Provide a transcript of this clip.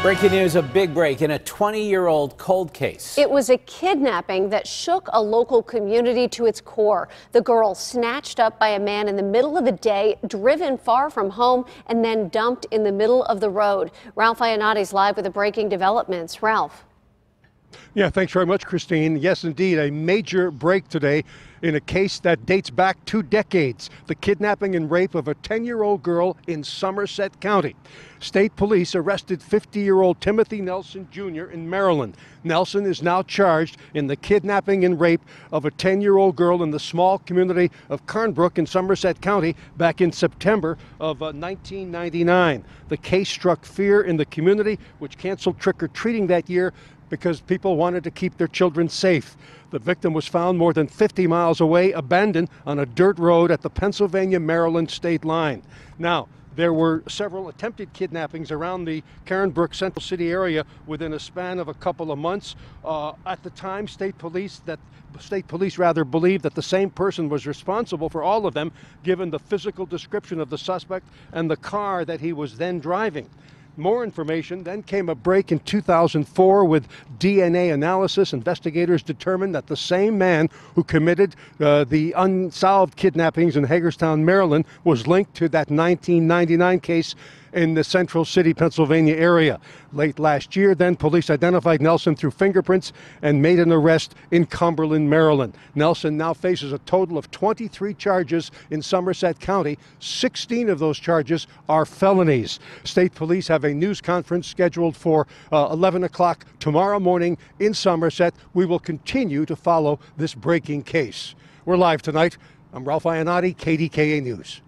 Breaking news, a big break in a 20-year-old cold case. It was a kidnapping that shook a local community to its core. The girl snatched up by a man in the middle of the day, driven far from home, and then dumped in the middle of the road. Ralph Iannotti's live with the breaking developments. Ralph. Yeah, thanks very much, Christine. Yes, indeed, a major break today in a case that dates back 2 decades, the kidnapping and rape of a 10-year-old girl in Somerset County. State police arrested 50-year-old Timothy Nelson Jr. in Maryland. Nelson is now charged in the kidnapping and rape of a 10-year-old girl in the small community of Carnbrook in Somerset County back in September of 1999. The case struck fear in the community, which canceled trick-or-treating that year because people wanted to keep their children safe. The victim was found more than 50 miles away, abandoned on a dirt road at the Pennsylvania-Maryland state line. Now, there were several attempted kidnappings around the Carnbrook Central City area within a span of a couple of months. At the time, state police believed that the same person was responsible for all of them, given the physical description of the suspect and the car that he was then driving. More information, then came a break in 2004 with DNA analysis. Investigators determined that the same man who committed the unsolved kidnappings in Hagerstown, Maryland, was linked to that 1999 case in the Central City, Pennsylvania area. Late last year, then, police identified Nelson through fingerprints and made an arrest in Cumberland, Maryland. Nelson now faces a total of 23 charges in Somerset County. 16 of those charges are felonies. State police have a news conference scheduled for 11 o'clock tomorrow morning in Somerset. We will continue to follow this breaking case. We're live tonight. I'm Ralph Iannotti, KDKA News.